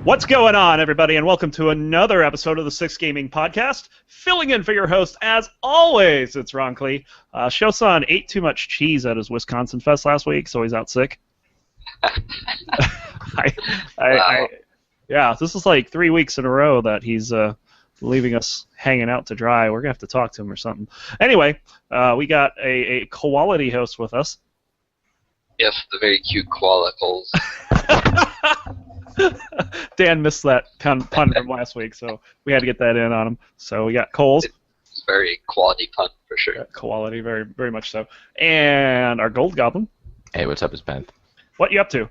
What's going on, everybody, and welcome to another episode of the Six Gaming Podcast. Filling in for your host, as always, it's roncli. Shosan ate too much cheese at his Wisconsin Fest last week, so he's out sick. Yeah, this is like 3 weeks in a row that he's leaving us hanging out to dry. We're going to have to talk to him or something. Anyway, we got a quality host with us. Yes, the very cute koala Coles. Dan missed that pun from last week, so we had to get that in on him. So we got Coles. It's very quality pun, for sure. Yeah, quality, very very much so. And our Gold Goblin. Hey, what's up, it's Penth. What you up to?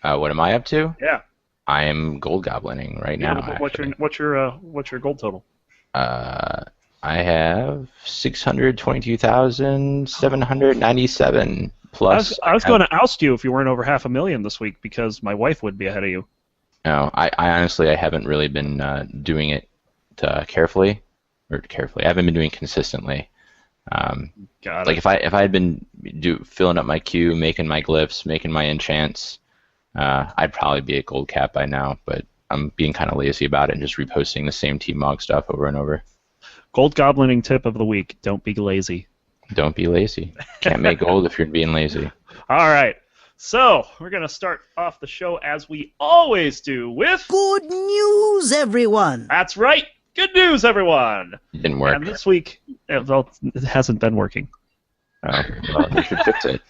What am I up to? Yeah. I am Gold Goblining right now. What's your gold total? I have 622,797 plus. I was going to oust you if you weren't over 500,000 this week because my wife would be ahead of you. No, I honestly haven't really been doing it carefully. I haven't been doing it consistently. Got like it. if I had been filling up my queue, making my glyphs, making my enchants, I'd probably be at gold cap by now. But I'm being kind of lazy about it and just reposting the same Team Mog stuff over and over. Gold Goblining tip of the week: don't be lazy. Don't be lazy. Can't make gold if you're being lazy. All right. So we're going to start off the show as we always do with Good news, everyone! That's right. Good news, everyone. It didn't work. And this week, well, it hasn't been working. Oh, well, you should fix it.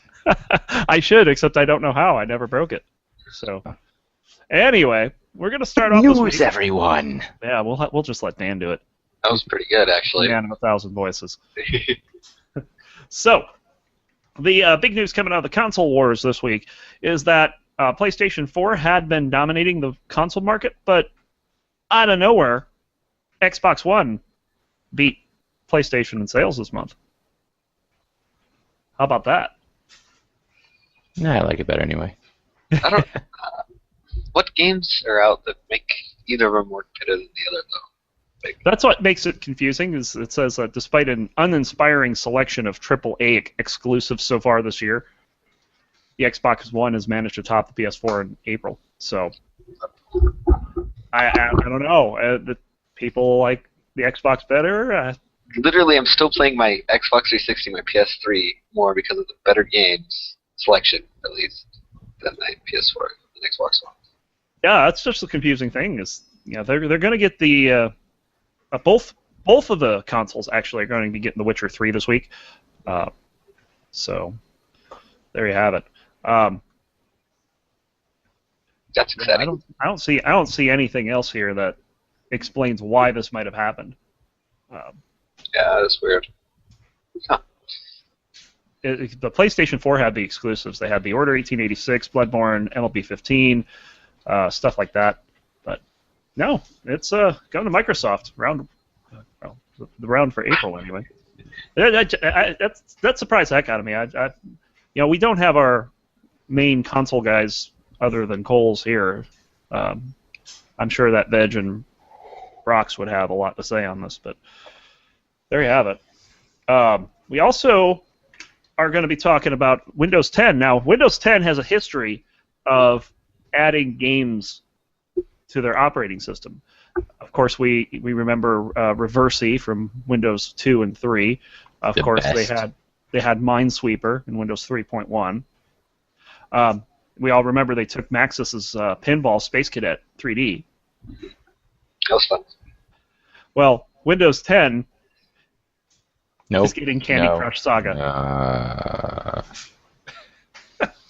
I should, except I don't know how. I never broke it. So, anyway, we're going to start off this week. News, everyone. Yeah, we'll just let Dan do it. That was pretty good, actually. Man of 1,000 voices. So, the big news coming out of the console wars this week is that PlayStation 4 had been dominating the console market, but out of nowhere, Xbox One beat PlayStation in sales this month. How about that? Nah, I like it better anyway. I don't. What games are out that make either of them work better than the other, though? Like, That's what makes it confusing. Is it says despite an uninspiring selection of AAA exclusives so far this year, the Xbox One has managed to top the PS4 in April. So I don't know. The people like the Xbox better. literally, I'm still playing my Xbox 360, my PS3 more because of the better games selection, at least, than my PS4 and Xbox One. Yeah, that's just the confusing thing. Is they're going to get the both of the consoles actually are going to be getting The Witcher 3 this week. So there you have it. That's exciting. I don't see anything else here that explains why this might have happened. Yeah, that's weird. Huh. The PlayStation 4 had the exclusives. They had the Order 1886, Bloodborne, MLB 15, stuff like that. But no, it's going to Microsoft the round for April anyway. That surprised the heck out of me. We don't have our main console guys other than Coles here. I'm sure that Veg and Brox would have a lot to say on this, but there you have it. We also are going to be talking about Windows 10. Now, Windows 10 has a history of adding games to their operating system. Of course, we remember Reversi from Windows 2 and 3. Of course, they had Minesweeper in Windows 3.1. We all remember they took Maxis's Pinball Space Cadet 3D. That was fun. Well, Windows 10 Nope. is getting Candy Crush Saga.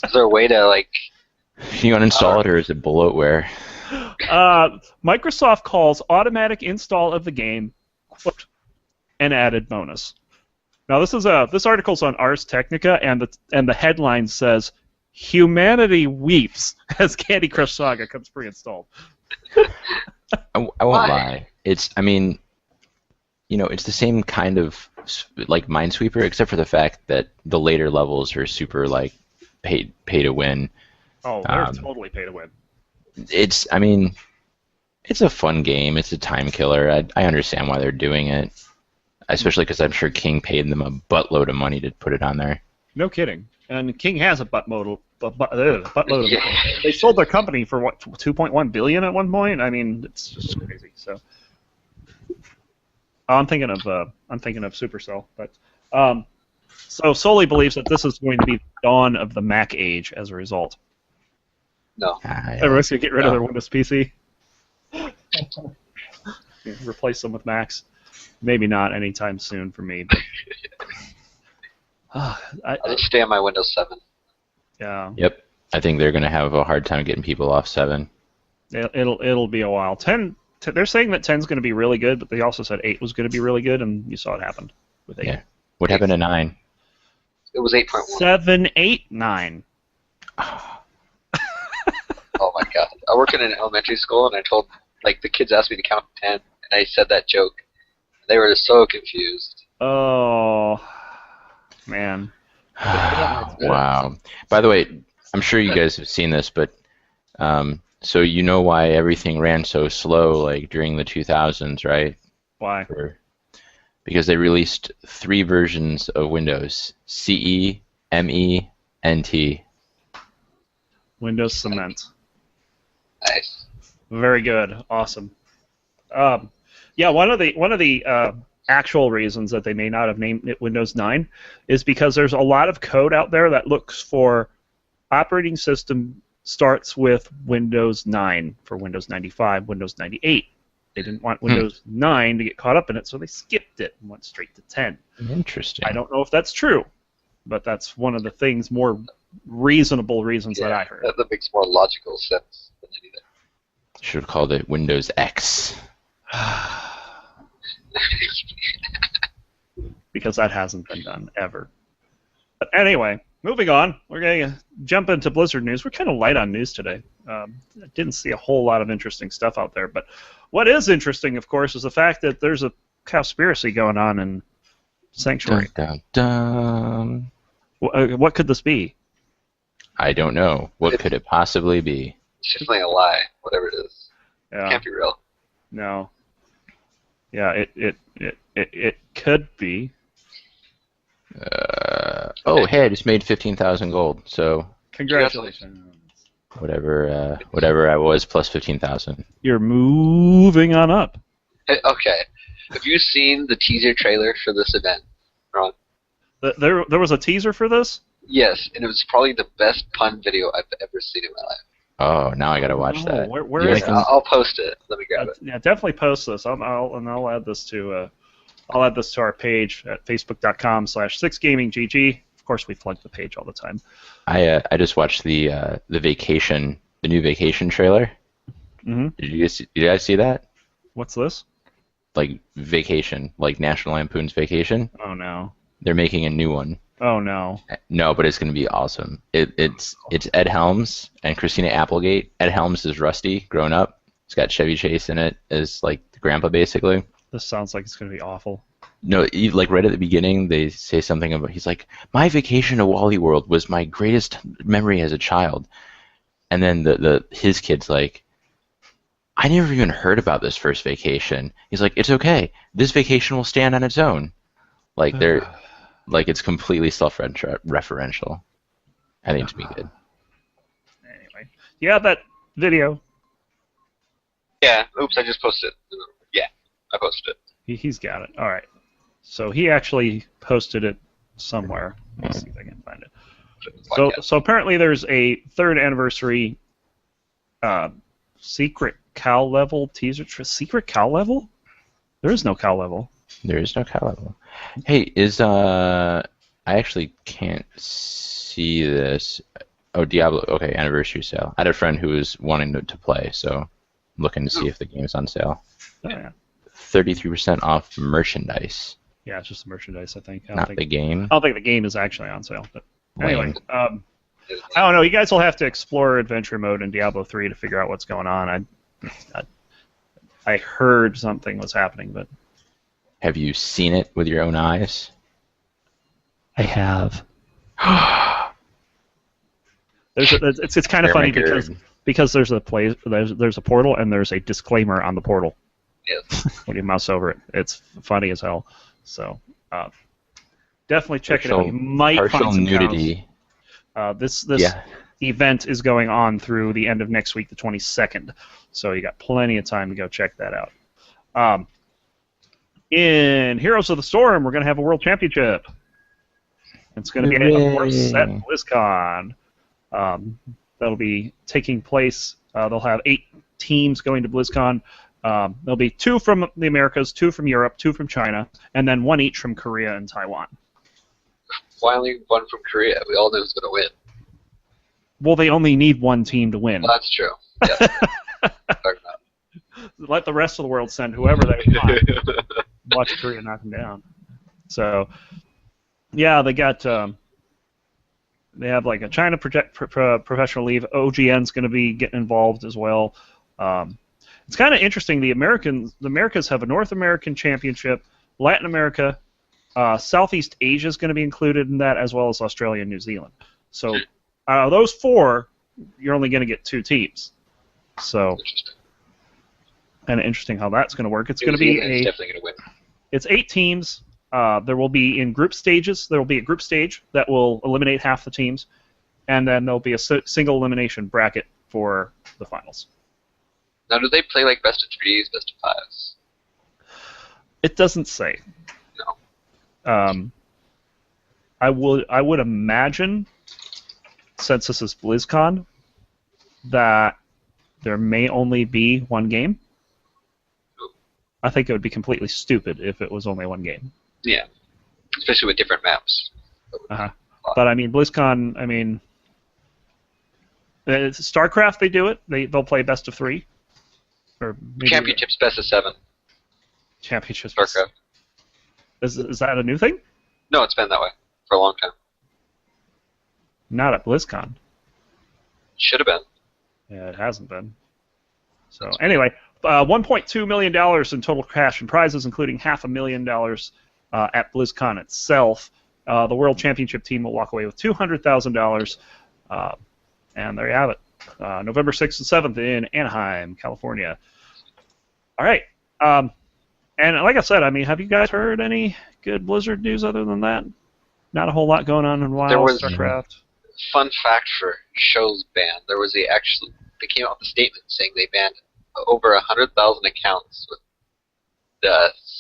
Is there a way to, like... Can you uninstall it, or is it bloatware? Microsoft calls automatic install of the game, quote, an added bonus. Now this article's on Ars Technica, and the headline says, "Humanity weeps as Candy Crush Saga comes pre-installed." I won't lie. It's the same kind of like Minesweeper, except for the fact that the later levels are super like pay to win. Oh, they're totally pay to win. It's a fun game. It's a time killer. I understand why they're doing it, especially because I'm sure King paid them a buttload of money to put it on there. No kidding. And King has a buttload of Yeah. They sold their company for what, 2.1 billion at one point. I mean, it's just crazy. So I'm thinking of Supercell, but so Solely believes that this is going to be the dawn of the Mac age as a result. No. Everyone's gonna get rid of their Windows PC. Replace them with Macs. Maybe not anytime soon for me, but I'll just stay on my Windows 7. yeah. Yep. I think they're going to have a hard time getting people off 7. It'll be a while. 10. They're saying that 10's going to be really good, but they also said 8 was going to be really good, and you saw it happen with 8. Yeah. What happened to 9? It was 8.1. 7, 8, 9. Oh my god. I work in an elementary school, and I told, the kids asked me to count to 10, and I said that joke. They were just so confused. Oh, man. Wow. By the way, I'm sure you guys have seen this, but so you know why everything ran so slow during the 2000s, right? Why? Because they released 3 versions of Windows: CE, ME, NT. Windows Cement. Nice. Very good. Awesome. Yeah, one of the actual reasons that they may not have named it Windows 9 is because there's a lot of code out there that looks for operating system starts with Windows 9 for Windows 95, Windows 98. They didn't want Windows 9 to get caught up in it, so they skipped it and went straight to 10. Interesting. I don't know if that's true, but that's one of the more reasonable reasons that I heard. That makes more logical sense than anything. Should have called it Windows X. Because that hasn't been done ever. But anyway, moving on, we're going to jump into Blizzard news. We're kind of light on news today. I didn't see a whole lot of interesting stuff out there, but what is interesting, of course, is the fact that there's a conspiracy going on in Sanctuary. Dun, dun, dun. What could this be? I don't know. What could it possibly be? It's definitely a lie, whatever it is. Yeah. It can't be real. No. Yeah, it could be. Hey, I just made 15,000 gold. So Congratulations. whatever I was plus 15,000. You're moving on up. Hey, okay. Have you seen the teaser trailer for this event, Ron? There was a teaser for this? Yes, and it was probably the best pun video I've ever seen in my life. Oh, now I gotta watch that. Where is it? I'll post it. Let me grab it. Yeah, definitely post this. I'll add this to our page at facebook.com/6gaminggg. Of course, we plug the page all the time. I just watched the new Vacation trailer. Mm-hmm. Did you guys see that? What's this? Vacation, National Lampoon's Vacation. Oh no. They're making a new one. Oh no. No, but it's going to be awesome. It's Ed Helms and Christina Applegate. Ed Helms is Rusty, grown up. It's got Chevy Chase in it as the grandpa, basically. This sounds like it's going to be awful. No, right at the beginning, they say something about, he's like, my vacation to Wally World was my greatest memory as a child. And then his kid's like, I never even heard about this first vacation. He's like, it's okay. This vacation will stand on its own. It's completely self-referential. I think it's be good. Anyway, you have that video. Yeah. Oops, I just posted it. Yeah, I posted it. He's got it. All right. So he actually posted it somewhere. Let me see if I can find it. So apparently there's a 3rd anniversary secret cow level teaser. Secret cow level? There is no cow level. There is no cow level. Hey, I actually can't see this. Oh, Diablo. Okay, anniversary sale. I had a friend who was wanting to play, so I'm looking to see if the game is on sale. Oh, yeah. 33% off merchandise. Yeah, it's just the merchandise, I think. Not the game. I don't think the game is actually on sale. But anyway, Lame. I don't know. You guys will have to explore adventure mode in Diablo 3 to figure out what's going on. I heard something was happening, but Have you seen it with your own eyes? I have. It's kind of funny because there's a portal and there's a disclaimer on the portal. Yes. When you mouse over it, it's funny as hell. So definitely check it out. You might partial find some nudity. This Yeah. event is going on through the end of next week, the 22nd. So you got plenty of time to go check that out. In Heroes of the Storm, we're going to have a World Championship. It's going to be, of course, at BlizzCon. That'll be taking place. They'll have 8 teams going to BlizzCon. There'll be 2 from the Americas, 2 from Europe, 2 from China, and then 1 each from Korea and Taiwan. Why only 1 from Korea? We all know who's going to win. Well, they only need 1 team to win. Well, that's true. Yeah. Let the rest of the world send whoever they want. Watch Korea knock them down. So, yeah, they got. They have like a China professional league. OGN's going to be getting involved as well. It's kind of interesting. The Americas have a North American Championship, Latin America, Southeast Asia is going to be included in that, as well as Australia and New Zealand. So, those 4, you're only going to get 2 teams. So, kind of interesting how that's going to work. It's going to be definitely going to win. It's 8 teams. There will be in group stages. There will be a group stage that will eliminate half the teams, and then there'll be a single elimination bracket for the finals. Now, do they play like best of 3s, best of 5s? It doesn't say. No. I would imagine, since this is BlizzCon, that there may only be 1 game. I think it would be completely stupid if it was only 1 game. Yeah, especially with different maps. But I mean, BlizzCon. I mean, it's StarCraft. They do it. They'll play best of 3. Or maybe Championships best of 7. Championships. StarCraft. Is that a new thing? No, it's been that way for a long time. Not at BlizzCon. Should have been. Yeah, it hasn't been. So anyway, $1.2 million in total cash and prizes, including $500,000 at BlizzCon itself. The World Championship team will walk away with $200,000, and there you have it. November 6th and 7th in Anaheim, California. All right. And like I said, I mean, have you guys heard any good Blizzard news other than that? Not a whole lot going on in WoW, There was StarCraft. Fun fact for shows ban. There was they came out with a statement saying they banned over 100,000 accounts with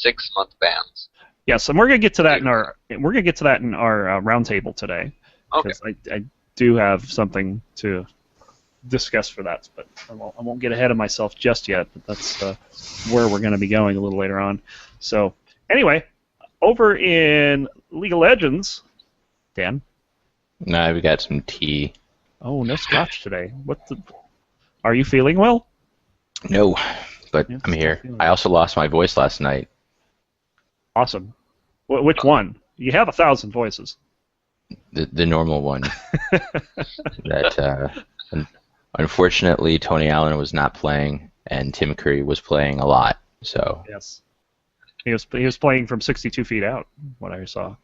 6-month bans. Yes, and we're gonna get to that in our roundtable today. Okay. Because I do have something to discuss for that, but I won't get ahead of myself just yet. But that's where we're going to be going a little later on. So anyway, over in League of Legends, Dan. No, we got some tea. Oh, no scotch today. Are you feeling well? No, but Yeah, I'm here. feeling I also lost my voice last night. Awesome. Which one? You have 1,000 voices. The normal one. That unfortunately Tony Allen was not playing, and Tim Curry was playing a lot. So Yes. He was playing from 62 feet out, what I saw.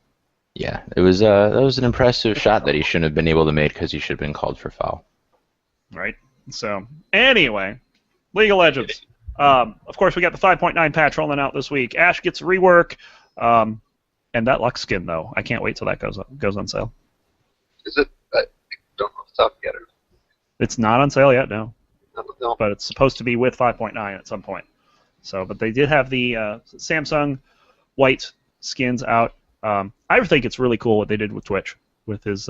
yeah, it was that was an impressive shot that he shouldn't have been able to make because he should have been called for foul. Right. So anyway, League of Legends. Of course, we got the 5.9 patch rolling out this week. Ashe gets a rework, and that Lux skin though, I can't wait till that goes on sale. Is it? I don't know if it's out yet. It's not on sale yet, no, No. but it's supposed to be with 5.9 at some point. So, but they did have the Samsung white skins out. I think it's really cool what they did with Twitch with his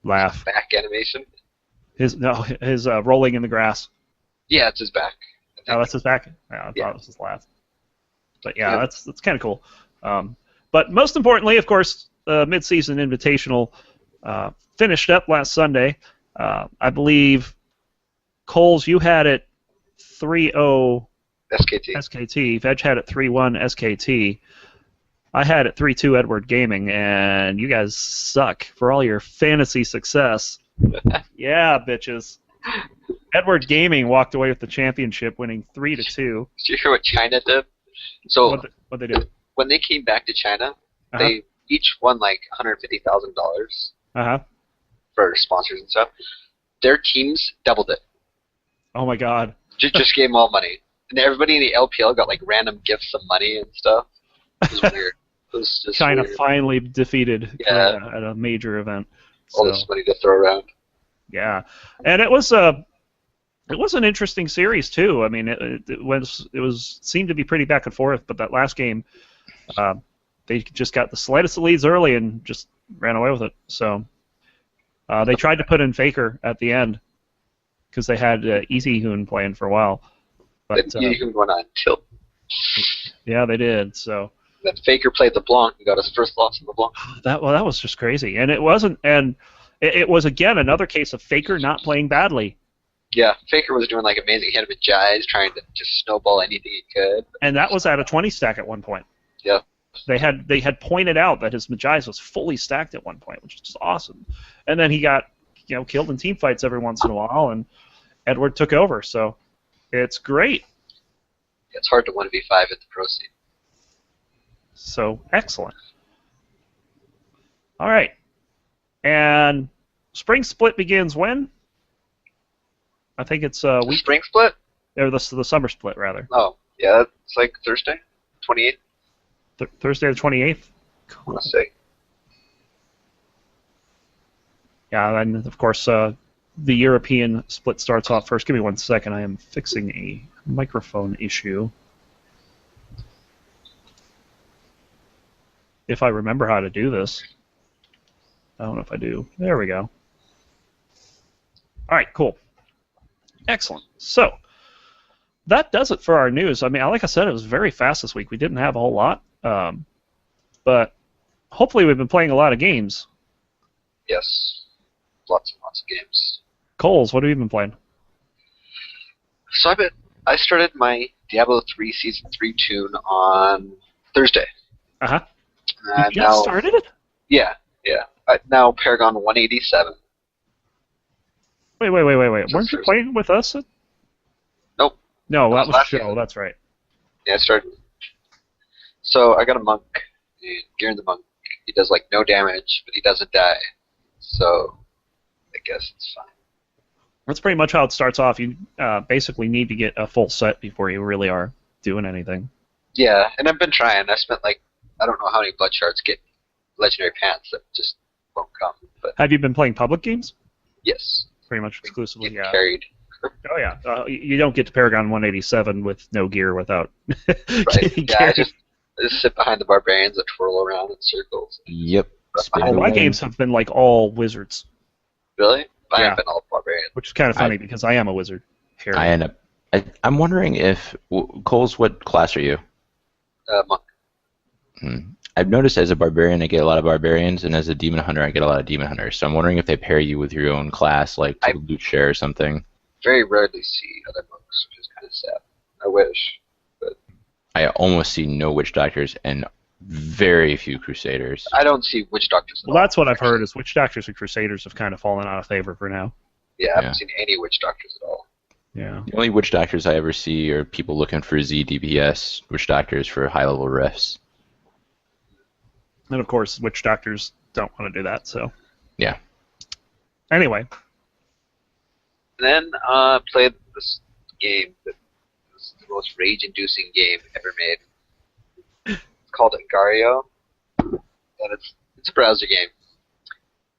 laugh, Back animation. his rolling in the grass. Yeah, it's his back. Oh, that's his back? Yeah, I Yeah. thought it was his laugh. But yeah, that's kind of cool. But most importantly, of course, the mid-season invitational finished up last Sunday. I believe, Coles, you had it 3-0 SKT. SKT. Veg had it 3-1 SKT. I had it 3-2 Edward Gaming, and you guys suck for all your fantasy success. Yeah, bitches. Edward Gaming walked away with the championship, winning 3-2. Did you hear what China did? So What they do? when they came back to China, Uh-huh. they each won like $150,000 Uh-huh. for sponsors and stuff. Their teams doubled it. Oh my God. Just gave them all money, and everybody in the LPL got like random gifts of money and stuff. It was weird. It was just China weird. finally defeated Yeah. Korea at a major event. All So, this money to throw around. yeah, and it was an interesting series too. I mean, it seemed to be pretty back and forth, but that last game, they just got the slightest of leads early and just ran away with it. So they tried to put in Faker at the end because they had Easy Hoon playing for a while. But Then Easy Hoon went on tilt. yeah, they did. So Then Faker played LeBlanc and got his first loss in LeBlanc. that was just crazy, and it wasn't, and it was again another case of Faker not playing badly. Yeah, Faker was doing like amazing. He had Majais trying to just snowball anything he could. And that was at a 20 stack at one point. Yeah. They had pointed out that his Majais was fully stacked at one point, which is just awesome. And then he got killed in team fights every once in a while, and Edward took over. So it's great. It's hard to 1v5 at the pro scene. So excellent. All right. And spring split begins when? I think it's The week spring split? or the summer split rather. Oh, yeah, it's like Thursday, 28th. Thursday the 28th. I want to say. Yeah, and of course the European split starts off first. Give me 1 second. I am fixing a microphone issue. If I remember how to do this. I don't know if I do. There we go. All right, cool. Excellent. So that does it for our news. I mean, like I said, it was very fast this week. We didn't have a whole lot, but hopefully we've been playing a lot of games. Yes. Lots and lots of games. Coles, what have you been playing? So I started my Diablo 3 Season 3 tune on Thursday. Uh-huh. And You just started it? Yeah. Now Paragon 187. Wait. Weren't you playing with us? Nope. No, that was last Joe. season. That's right. Yeah, I started. So I got a monk. And Garen the monk. He does like no damage, but he doesn't die. So I guess it's fine. That's pretty much how it starts off. You basically need to get a full set before you really are doing anything. Yeah, and I've been trying. I spent like I don't know how many blood shards get legendary pants that just won't come. But Have you been playing public games? yes, Pretty much exclusively, get yeah. carried. Oh yeah, you don't get to Paragon 187 with no gear without Right. getting Yeah, I carried. just sit behind the barbarians that twirl around in circles. Yep. Well, my games have been like all wizards, Really? I Yeah. have been all barbarians. which is kind of funny because I am a wizard. Here. I end up. I'm wondering if Coles, what class are you? Monk. I've noticed as a barbarian, I get a lot of barbarians, and as a demon hunter, I get a lot of demon hunters. So I'm wondering if they pair you with your own class, like to loot share or something. Very rarely see other monks, which is kind of sad. I wish. I almost see no witch doctors and very few crusaders. I don't see witch doctors at Well, all. that's what I've heard. Is witch doctors and crusaders have kind of fallen out of favor for now. Yeah, I Yeah. haven't seen any witch doctors at all. Yeah. The only witch doctors I ever see are people looking for ZDPS witch doctors for high level rifts. And of course, witch doctors don't want to do that. So. Yeah. Anyway. Then played this game that was the most rage-inducing game ever made. It's called Agario, and it's a browser game.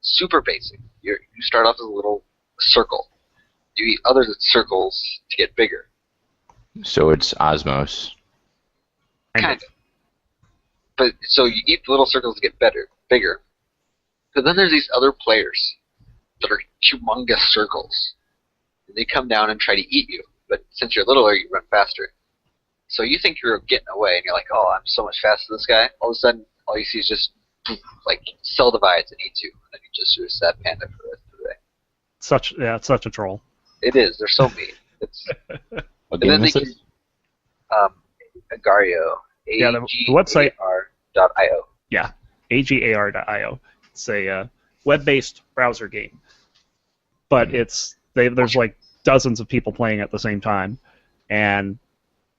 Super basic. You start off as a little circle. You eat other circles to get bigger. So it's Osmos. Kind of. But so you eat the little circles to get bigger. But then there's these other players that are humongous circles. And they come down and try to eat you. But since you're littler, you run faster. So you think you're getting away, and you're like, oh, I'm so much faster than this guy. All of a sudden, all you see is just, like, cell divides and eats you. And then you just sort of sad panda for the rest of the day. It's such a troll. It is. They're so mean. It's, What and then game they is this? Agario. Yeah, the website- AGAR.io. Yeah, agar.io. It's a web-based browser game, but there's like dozens of people playing at the same time, and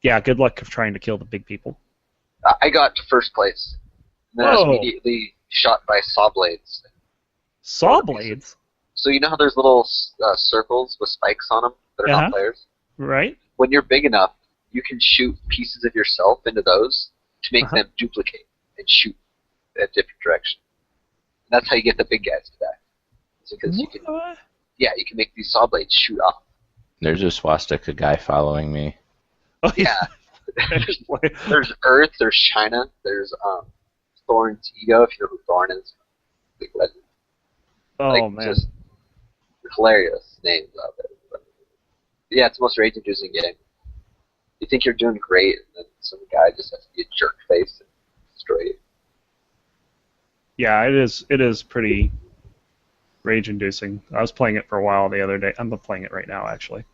yeah, good luck trying to kill the big people. I got to first place. And then I was Whoa. immediately shot by saw blades. Saw blades, So you know how there's little circles with spikes on them that are Uh-huh. not players? right? When you're big enough, you can shoot pieces of yourself into those to make Uh-huh. them duplicate and shoot at different directions. And that's how you get the big guys to die. because you can make these saw blades shoot off. There's a swastika guy following me. Oh, Yeah. There's Earth, there's China, there's Thorn's Ego, if you know who Thorn is. Big legend. Oh, man. Just hilarious names out there. But, yeah, it's the most rage-inducing game. You think you're doing great, and then some guy just has to be a jerk face and destroy you. Yeah, it is pretty rage-inducing. I was playing it for a while the other day. I'm playing it right now, actually.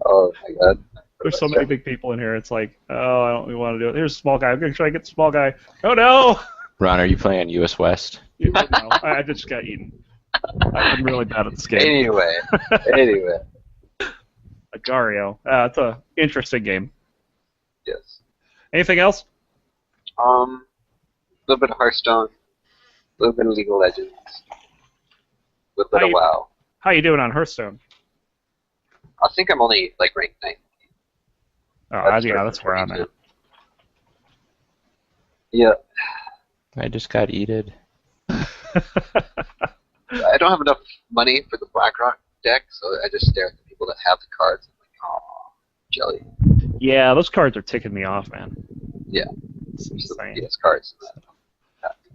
Oh, my God. There's so many big people in here. It's like, oh, I don't really want to do it. Here's a small guy. I'm going to try to get the small guy. Oh, no! Ron, are you playing on US West? No, I just got eaten. I'm really bad at this game. Anyway. Agario. It's an interesting game. Yes. Anything else? A little bit of Hearthstone, a little bit of League of Legends, a little bit of WoW. How you doing on Hearthstone? I think I'm only like ranked 9. Oh, yeah, that's where I'm at. Yeah. I just got eated. I don't have enough money for the BlackRock deck, so I just stare at the people that have the cards. I'm like, oh, jelly. Yeah, those cards are ticking me off, man. Yeah. It's insane. Yes, cards.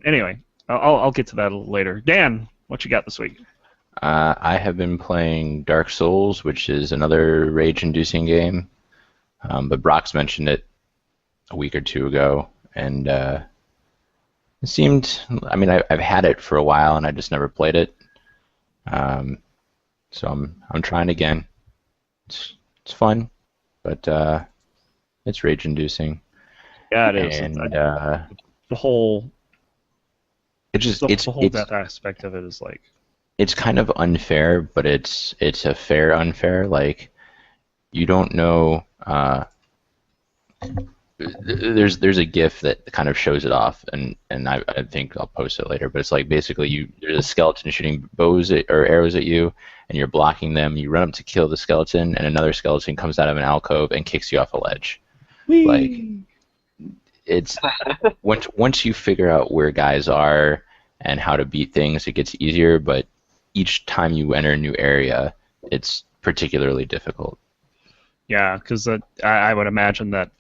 Anyway, I'll get to that a little later. Dan, what you got this week? I have been playing Dark Souls, which is another rage-inducing game. But Brock's mentioned it a week or two ago, and it seemed. I mean, I've had it for a while, and I just never played it. So I'm trying again. It's fun, but it's rage-inducing. Yeah, it is. And the whole it's death aspect of it is like. It's kind of unfair, but it's a fair unfair. Like, you don't know. There's a GIF that kind of shows it off, and I think I'll post it later. But it's like basically there's a skeleton shooting bows or arrows at you, and you're blocking them. You run up to kill the skeleton, and another skeleton comes out of an alcove and kicks you off a ledge. Whee! Like, it's once you figure out where guys are and how to beat things, it gets easier. But each time you enter a new area, it's particularly difficult. Yeah, because I would imagine that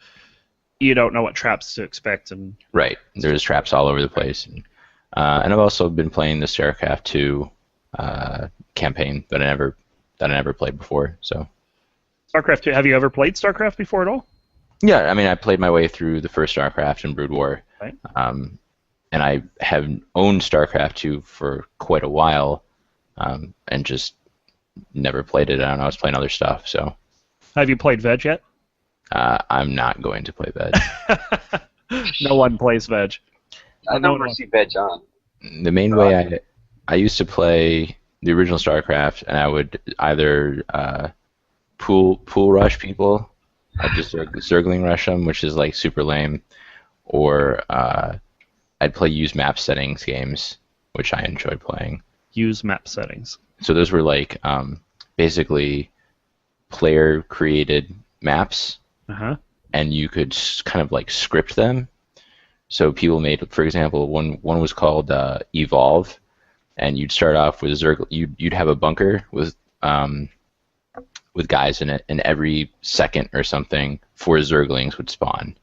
you don't know what traps to expect, and right, there's traps all over the place. And I've also been playing the StarCraft 2 campaign that I never played before. So StarCraft 2. Have you ever played StarCraft before at all? Yeah, I mean, I played my way through the first StarCraft and Brood War, right. And I have owned StarCraft 2 for quite a while, and just never played it. I don't know, I was playing other stuff. So, have you played Veg yet? I'm not going to play Veg. No one plays Veg. I never see Veg on. The main way I used to play the original StarCraft, and I would either pool rush people. I'd just Zergling rush them, which is like super lame, or I'd play use map settings games, which I enjoyed playing. Use map settings. So those were like basically player created maps, and you could kind of like script them. So people made, for example, one was called Evolve, and you'd start off with you'd have a bunker with guys in it, and every second or something, 4 Zerglings would spawn.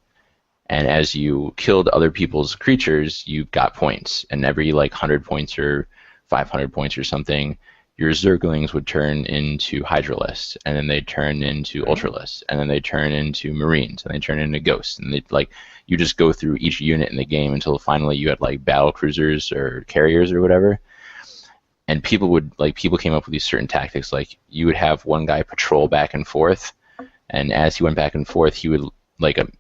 And as you killed other people's creatures, you got points. And every like 100 points or 500 points or something, your Zerglings would turn into Hydralisks, and then they'd turn into Ultralisks, and then they'd turn into Marines, and they'd turn into Ghosts. And they'd like, you just go through each unit in the game until finally you had like battle cruisers or carriers or whatever. And people came up with these certain tactics, like you would have one guy patrol back and forth, and as he went back and forth, he would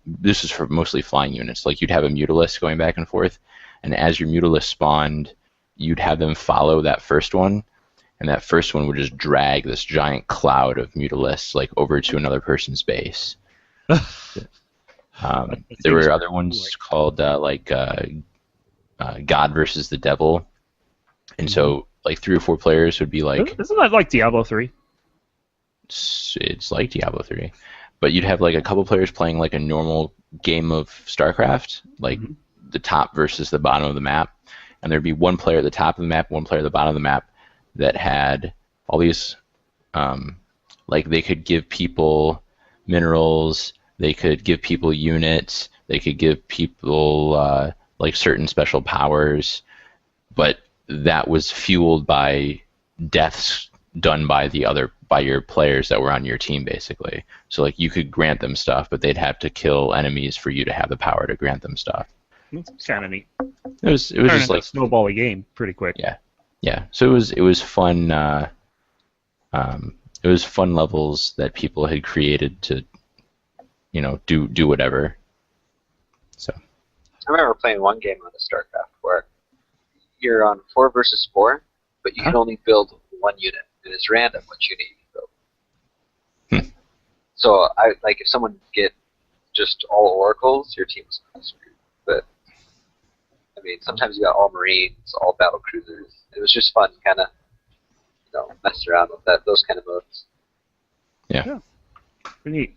this is for mostly flying units, like you'd have a Mutalisk going back and forth, and as your Mutalisk spawned, you'd have them follow that first one, and that first one would just drag this giant cloud of Mutalisks like over to another person's base. There were other ones called God versus the Devil, and so like 3 or 4 players would be like. Isn't that like Diablo 3? It's like Diablo 3, but you'd have like a couple players playing like a normal game of StarCraft, like the top versus the bottom of the map, and there'd be one player at the top of the map, one player at the bottom of the map that had all these, like they could give people minerals, they could give people units, they could give people like certain special powers, but that was fueled by deaths done by your players that were on your team, basically. So like you could grant them stuff, but they'd have to kill enemies for you to have the power to grant them stuff. It's kind of neat. It was just like snowball a game pretty quick. Yeah. So it was fun. It was fun levels that people had created to, do whatever. So. I remember playing one game on the StarCraft where you're on 4 versus 4, but you can only build one unit, and it's random what unit you build. So if someone get just all oracles, your team's screwed. But I mean, sometimes you got all marines, all battle cruisers. It was just fun, kind of, mess around with those kind of modes. Yeah. Pretty neat.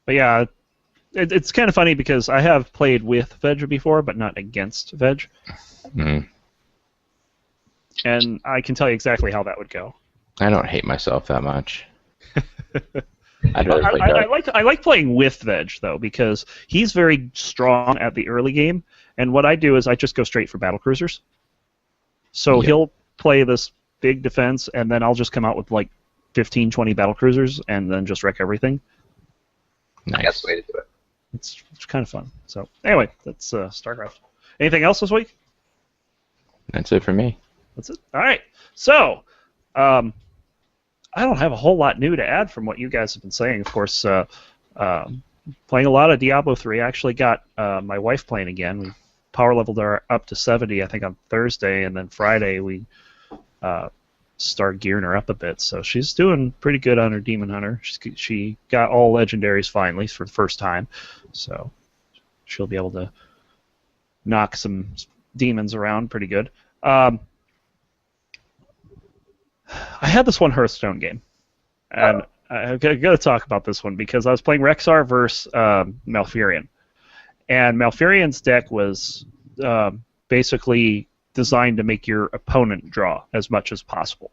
But yeah, it's kind of funny because I have played with Veg before, but not against Veg. Mm-hmm. And I can tell you exactly how that would go. I don't hate myself that much. I'd rather play Dark. I like playing with Veg, though, because he's very strong at the early game, and what I do is I just go straight for battle cruisers. So he'll play this big defense, and then I'll just come out with like 15, 20 battle cruisers, and then just wreck everything. Nice. That's the way to do it. It's kind of fun. So anyway, that's StarCraft. Anything else this week? That's it for me. That's it. All right. So, I don't have a whole lot new to add from what you guys have been saying. Of course, playing a lot of Diablo 3. I actually got my wife playing again. We power leveled her up to 70, I think, on Thursday, and then Friday we started gearing her up a bit. So she's doing pretty good on her Demon Hunter. She got all legendaries finally for the first time, so she'll be able to knock some demons around pretty good. I had this one Hearthstone game, and I've got to talk about this one because I was playing Rexxar versus Malfurion, and Malfurion's deck was basically designed to make your opponent draw as much as possible.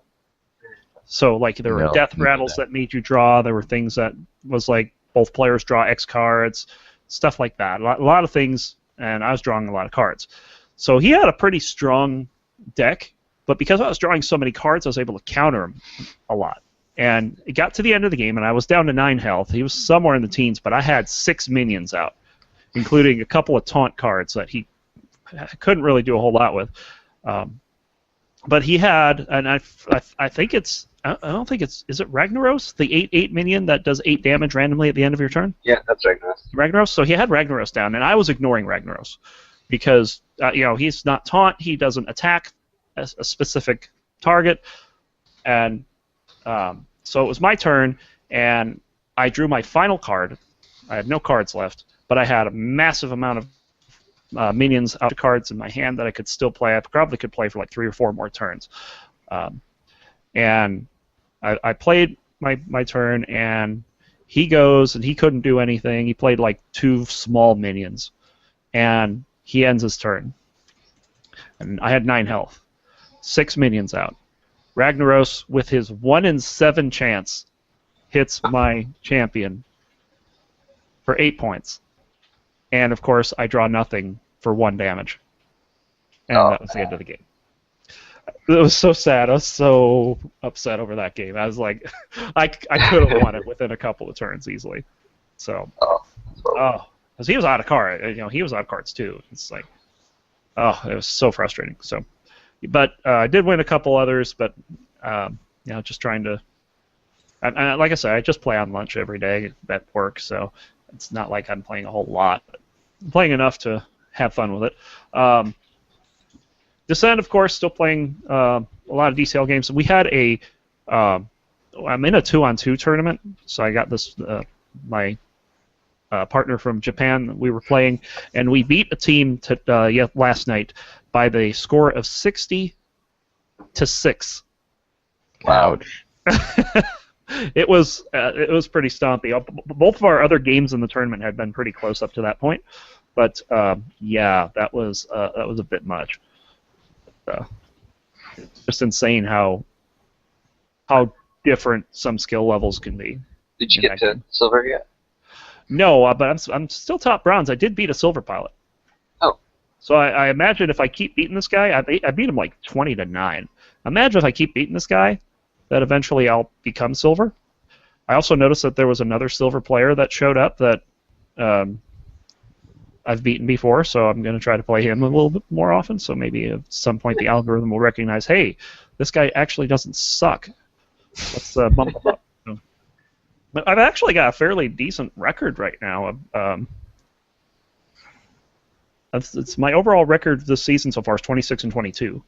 So, like, there were death rattles that made you draw. There were things that was like both players draw X cards, stuff like that. A lot of things, and I was drawing a lot of cards. So he had a pretty strong deck, but because I was drawing so many cards, I was able to counter him a lot. And it got to the end of the game, and I was down to 9 health. He was somewhere in the teens, but I had 6 minions out, including a couple of taunt cards that he couldn't really do a whole lot with. But he had, and I think it's, I don't think it's, is it Ragnaros? The 8/8 minion that does 8 damage randomly at the end of your turn? Yeah, that's Ragnaros. Ragnaros? So he had Ragnaros down, and I was ignoring Ragnaros because, he's not taunt, he doesn't attack a specific target, and so it was my turn, and I drew my final card. I had no cards left, but I had a massive amount of minions out of cards in my hand that I could still play. I probably could play for like 3 or 4 more turns. And I played my turn, and he goes, and he couldn't do anything. He played like 2 small minions, and he ends his turn. And I had 9 health. 6 minions out. Ragnaros, with his 1 in 7 chance, hits my champion for 8 points. And, of course, I draw nothing for 1 damage. And that was the end of the game. It was so sad. I was so upset over that game. I was like, I could have won it within a couple of turns easily. So, because he was out of cards. He was out of cards too. It's like, it was so frustrating. So, but I did win a couple others. But just trying to. Like I said, I just play on lunch every day at work, so it's not like I'm playing a whole lot. But I'm playing enough to have fun with it. Descent, of course, still playing a lot of DCL games. We had I'm in a 2-on-2 tournament, so I got this my partner from Japan. We were playing, and we beat a team last night by the score of 60-6. Wow. It was pretty stompy. Both of our other games in the tournament had been pretty close up to that point, but that was a bit much. It's just insane how different some skill levels can be. Did you get to silver yet? No, but I'm still top bronze. I did beat a silver pilot. Oh. So I imagine if I keep beating this guy, I beat him like 20-9. Imagine if I keep beating this guy, that eventually I'll become silver. I also noticed that there was another silver player that showed up that I've beaten before, so I'm going to try to play him a little bit more often. So maybe at some point the algorithm will recognize, hey, this guy actually doesn't suck. Let's bump him up. But I've actually got a fairly decent record right now. It's my overall record this season so far is 26-22,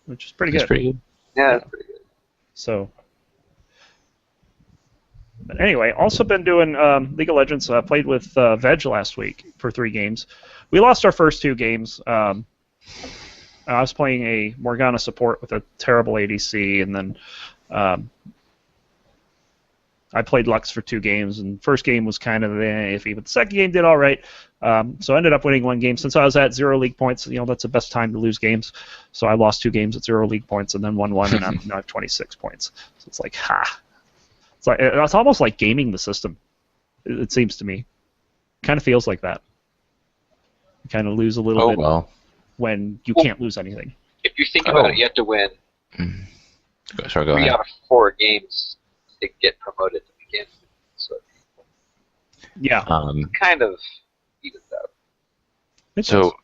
which is pretty good. That's pretty good. Yeah, that's pretty good. So, but anyway, also been doing League of Legends. Played with Veg last week for 3 games. We lost our first 2 games. I was playing a Morgana support with a terrible ADC, and then I played Lux for 2 games, and first game was kind of iffy, but the second game did all right. So I ended up winning 1 game. Since I was at 0 league points, that's the best time to lose games. So I lost 2 games at 0 league points, and then won 1, and now I have 26 points. So it's like, ha! It's almost like gaming the system. It seems to me. Kind of feels like that. You kind of lose a little bit when you can't lose anything. If you think about it, you have to win Sorry, go 3 ahead. out of 4 games to get promoted to begin. So Yeah. kind of evens out. So,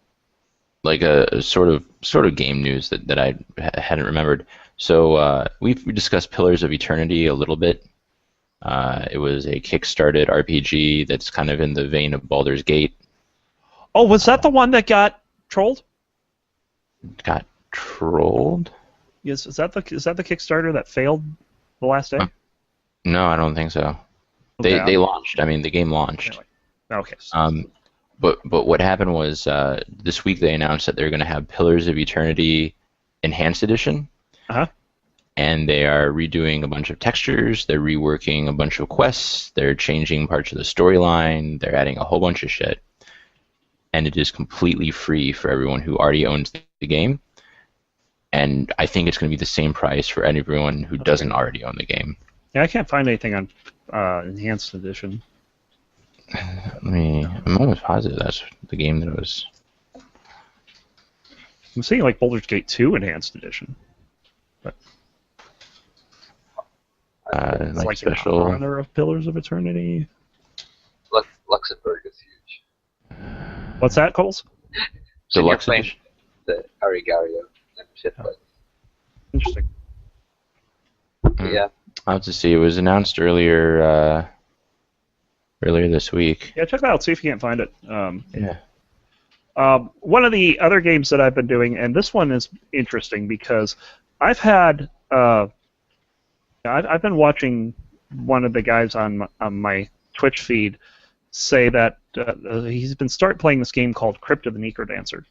like a sort of game news that I hadn't remembered. So we discussed Pillars of Eternity a little bit. It was a kickstarted RPG that's kind of in the vein of Baldur's Gate. Oh, was that the one that got trolled? Got trolled? Yes. Is that the Kickstarter that failed the last day? No, I don't think so. Okay, They launched. I mean, the game launched. Okay. But what happened was this week they announced that they're going to have Pillars of Eternity Enhanced Edition. Uh-huh. And they are redoing a bunch of textures. They're reworking a bunch of quests. They're changing parts of the storyline. They're adding a whole bunch of shit. And it is completely free for everyone who already owns the game. And I think it's going to be the same price for everyone who doesn't already own the game. Yeah, I can't find anything on Enhanced Edition. I'm almost positive that's the game that was. I'm seeing like Baldur's Gate 2 Enhanced Edition. But it's like special. in honor of Pillars of Eternity. Luxembourg is huge. What's that, Coles? So you're Deluxe playing edition? the Arigario membership, but Interesting. yeah. I'll have to see. It was announced earlier this week. Yeah, check it out. See if you can't find it. Yeah. One of the other games that I've been doing, and this one is interesting because I've had I've been watching one of the guys on my Twitch feed say that he's been playing this game called Crypt of the Necrodancer,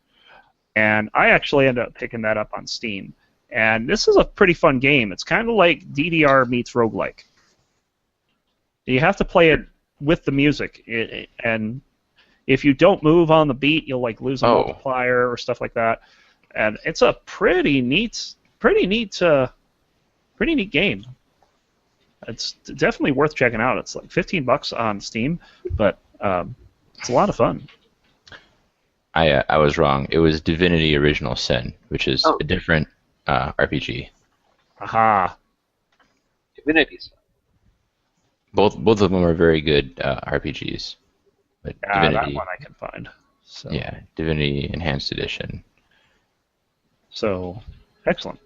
and I actually ended up picking that up on Steam. And this is a pretty fun game. It's kind of like DDR meets roguelike. You have to play it with the music, and if you don't move on the beat, you'll like lose a multiplier or stuff like that. And it's a pretty neat game. It's definitely worth checking out. It's like $15 on Steam, but it's a lot of fun. I was wrong. It was Divinity Original Sin, which is a different RPG. Aha. Divinity's fun. Both of them are very good RPGs. But That Divinity, one I can find. So. yeah, Divinity Enhanced Edition. So, excellent.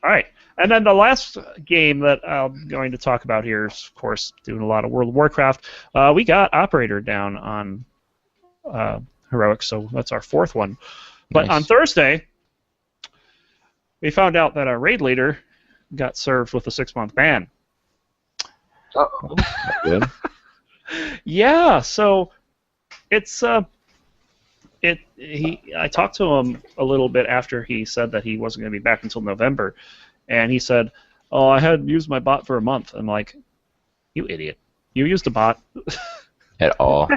All right. And then the last game that I'm going to talk about here is, of course, doing a lot of World of Warcraft. We got Operator down on Heroic, so that's our 4th one. But Nice. on Thursday, we found out that our raid leader got served with a 6-month ban. Uh-oh. Good. Yeah, so it's I talked to him a little bit after he said that he wasn't going to be back until November, and he said, "Oh, I hadn't used my bot for a month." I'm like, "You idiot! You used a bot." At all.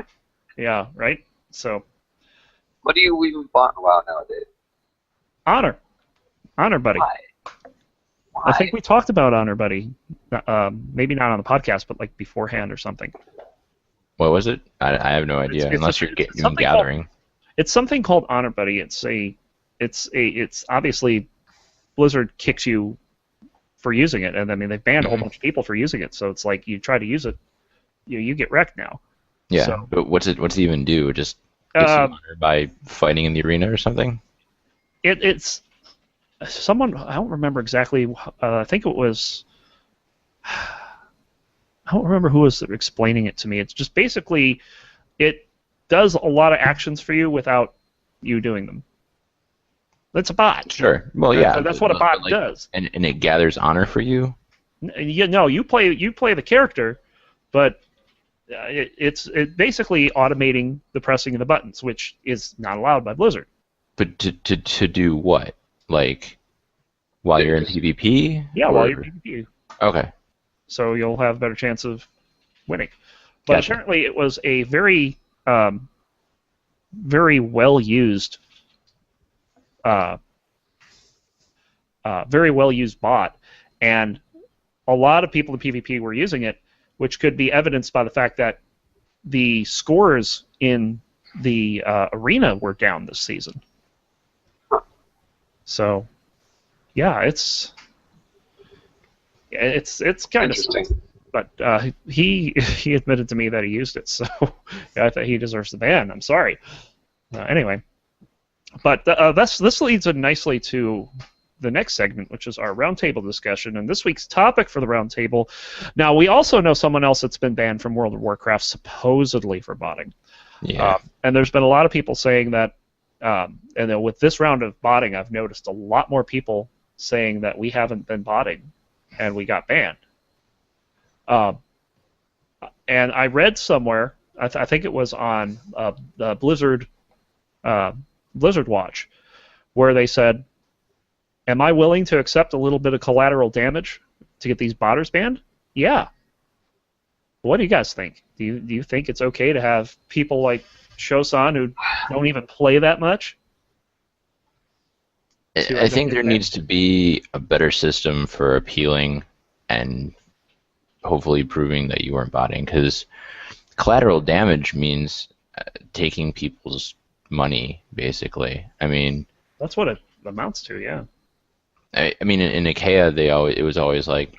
Yeah, right. So What do you even bought in WoW nowadays? Honor. Honor Buddy. Why? I think we talked about Honor Buddy, maybe not on the podcast, but like beforehand or something. What was it? I have no idea, unless you're gathering. It's something called Honor Buddy. It's obviously Blizzard kicks you for using it, and I mean they've banned a whole bunch of people for using it. So it's like you try to use it, you get wrecked now. Yeah, so, but what's it even do? It just gets you honor by fighting in the arena or something? It's someone, I don't remember exactly. I think it was. I don't remember who was explaining it to me. It's just basically, it does a lot of actions for you without you doing them. It's a bot. Sure. Well, yeah. That's what a bot does. And it gathers honor for you? You play the character, but it's basically automating the pressing of the buttons, which is not allowed by Blizzard. But to do what? Like, while you're in PvP? Yeah, while you're in PvP. Okay. So you'll have a better chance of winning. But Gotcha. apparently it was a very, very well used, bot, and a lot of people in PvP were using it, which could be evidenced by the fact that the scores in the arena were down this season. So, yeah, it's kind of interesting. But he admitted to me that he used it, so yeah, I thought he deserves the ban. I'm sorry. Anyway, but this leads in nicely to the next segment, which is our roundtable discussion. And this week's topic for the roundtable. Now, we also know someone else that's been banned from World of Warcraft supposedly for botting. Yeah. And there's been a lot of people saying that. And then with this round of botting, I've noticed a lot more people saying that we haven't been botting and we got banned. And I read somewhere, I think it was on the Blizzard Watch, where they said, "Am I willing to accept a little bit of collateral damage to get these botters banned?" Yeah. What do you guys think? Do you think it's okay to have people like Shosan who don't even play that much? I think there needs to be a better system for appealing and hopefully proving that you weren't botting, because collateral damage means taking people's money, basically. I mean, that's what it amounts to, yeah. I mean, in IKEA, it was always like,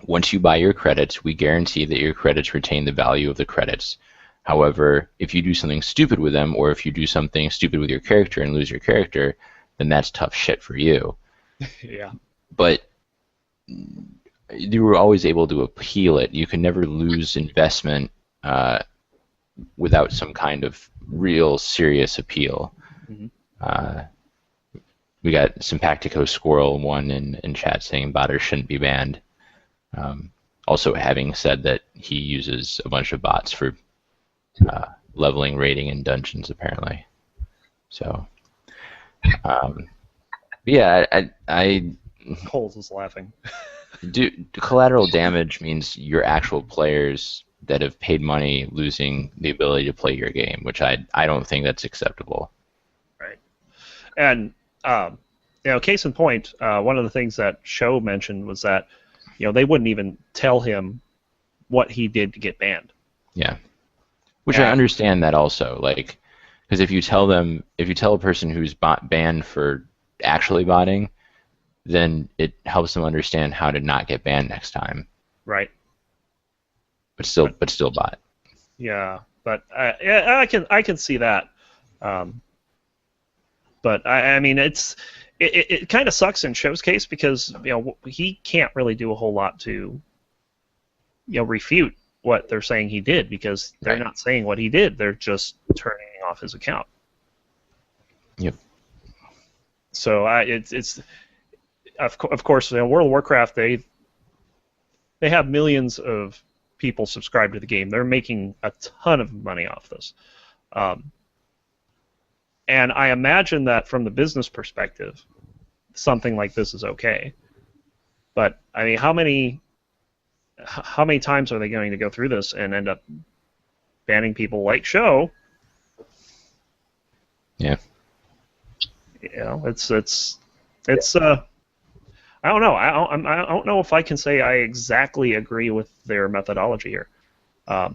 once you buy your credits, we guarantee that your credits retain the value of the credits. However, if you do something stupid with them, or if you do something stupid with your character and lose your character, then that's tough shit for you. Yeah. But you were always able to appeal it. You can never lose investment without some kind of real serious appeal. Mm-hmm. We got Sympactico Squirrel 1 in chat saying botters shouldn't be banned. Also having said that he uses a bunch of bots for leveling, rating, and dungeons, apparently. So, yeah, I Coles is laughing. Collateral damage means your actual players that have paid money losing the ability to play your game, which I don't think that's acceptable. Right. And case in point, one of the things that Sho mentioned was that they wouldn't even tell him what he did to get banned. Yeah. Which I understand that also, like, because if you tell a person who's banned for actually botting, then it helps them understand how to not get banned next time. Right. But still bot. Yeah, but I can see that. But I mean, it kind of sucks in Sho's case because he can't really do a whole lot to refute what they're saying he did, because they're not saying what he did. They're just turning off his account. Yep. So it's of course, World of Warcraft, they have millions of people subscribed to the game. They're making a ton of money off this. And I imagine that from the business perspective, something like this is okay. But I mean, how many times are they going to go through this and end up banning people like Sho? Yeah. It's It's I don't know. I don't know if I can say I exactly agree with their methodology here. I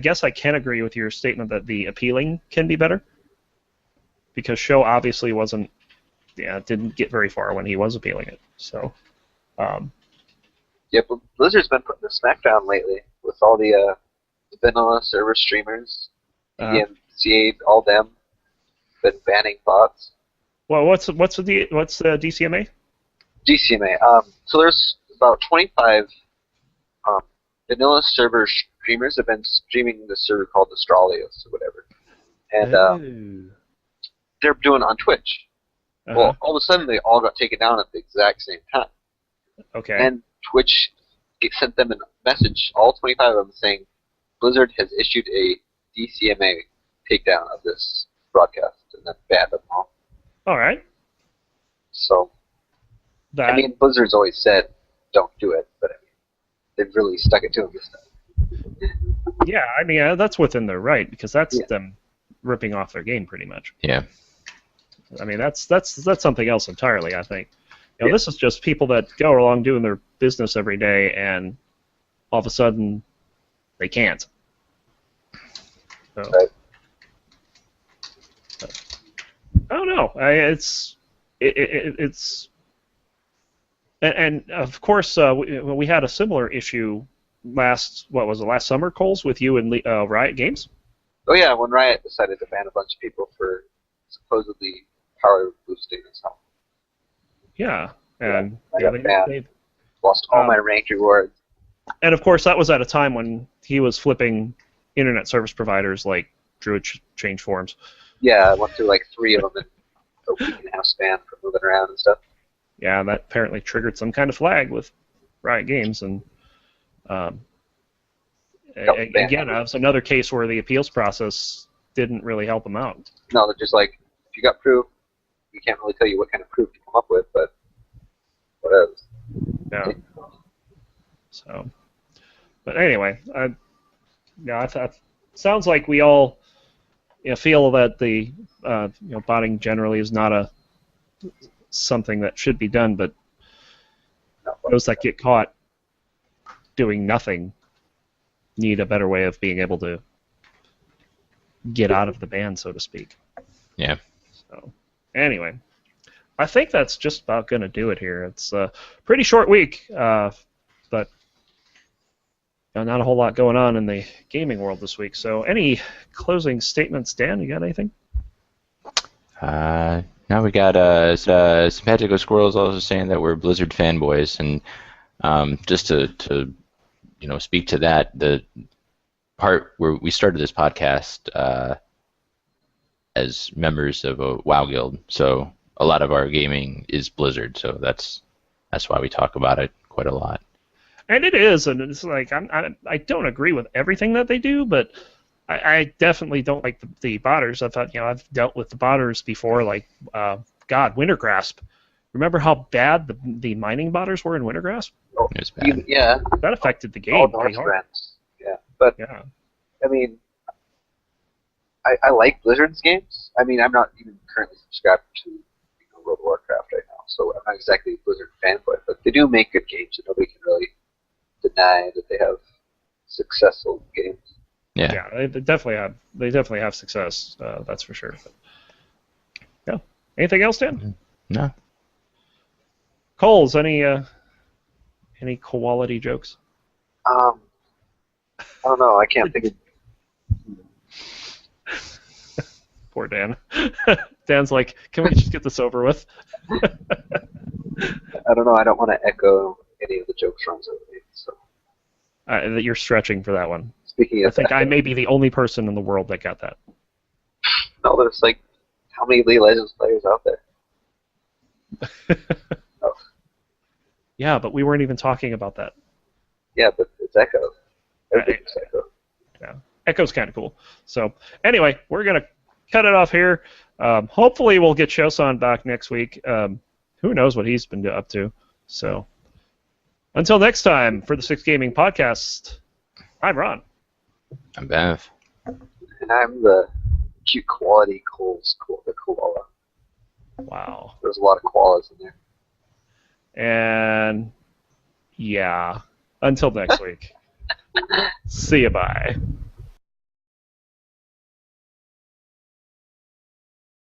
guess I can agree with your statement that the appealing can be better, because Show obviously didn't get very far when he was appealing it. So, Yeah, but Blizzard's been putting the smackdown lately with all the vanilla server streamers, DMCA, all them, been banning bots. well, what's the DCMA? DCMA. So there's about 25 vanilla server streamers have been streaming the server called Astralios or whatever, and they're doing it on Twitch. Well, all of a sudden they all got taken down at the exact same time. Okay. And Twitch sent them a message, all 25 of them, saying Blizzard has issued a DCMA takedown of this broadcast, and then banned them all. All right. So, I mean, Blizzard's always said don't do it, but I mean, they've really stuck it to them this time. Yeah, I mean, that's within their right, because that's them ripping off their game pretty much. Yeah. I mean, that's something else entirely, I think. You know, this is just people that go along doing their business every day, and all of a sudden they can't. So, Right. I don't know. It's and of course we had a similar issue last summer, Coles, with you and Riot Games. Oh yeah, when Riot decided to ban a bunch of people for supposedly power boosting and stuff. Yeah, and I got banned. Lost all my ranked rewards. And of course, that was at a time when he was flipping internet service providers like Druid Change Forums. Yeah, I went through like 3 of them in a week and a half span for moving around and stuff. Yeah, that apparently triggered some kind of flag with Riot Games, and again, that's another case where the appeals process didn't really help him out. No, they're just like, if you got proof, we can't really tell you what kind of proof you come up with, but whatever. Yeah. So, but anyway, I thought sounds like we all feel that the botting generally is not something that should be done, but those that get caught doing nothing need a better way of being able to get out of the ban, so to speak. Yeah. So, anyway, I think that's just about going to do it here. It's a pretty short week, but not a whole lot going on in the gaming world this week. So, any closing statements, Dan? You got anything? Now we got Simpatico Squirrels also saying that we're Blizzard fanboys, and just to speak to that, the part where we started this podcast as members of a WoW guild, so a lot of our gaming is Blizzard, so that's why we talk about it quite a lot. And it is, and it's like I don't agree with everything that they do, but I definitely don't like the botters. I thought I've dealt with the botters before, like Wintergrasp. Remember how bad the mining botters were in Wintergrasp? Oh, it was bad. Yeah. That affected the game All pretty hard. friends. Yeah, but yeah. I mean, I like Blizzard's games. I mean, I'm not even currently subscribed to World of Warcraft right now, so I'm not exactly a Blizzard fanboy, but they do make good games, and nobody can really deny that they have successful games. Yeah. Yeah, they definitely have success. That's for sure. But, yeah. Anything else, Dan? No. Coles, any quality jokes? I don't know. I can't think of. Poor Dan. Dan's like, can we just get this over with? I don't know. I don't want to echo any of the jokes from me. So. That you're stretching for that one. Speaking of I think I may be the only person in the world that got that. No, there's like how many League of Legends players out there? Oh. Yeah, but we weren't even talking about that. Yeah, but it's Echo. Everything's Echo. Yeah, Echo's kind of cool. So anyway, we're gonna cut it off here. Hopefully, we'll get Shosan back next week. Who knows what he's been up to? So until next time, for the Six Gaming Podcast, I'm Ron. I'm Bev. And I'm the cute quality the koala. Wow. There's a lot of koalas in there. And yeah, until next week. See you, bye.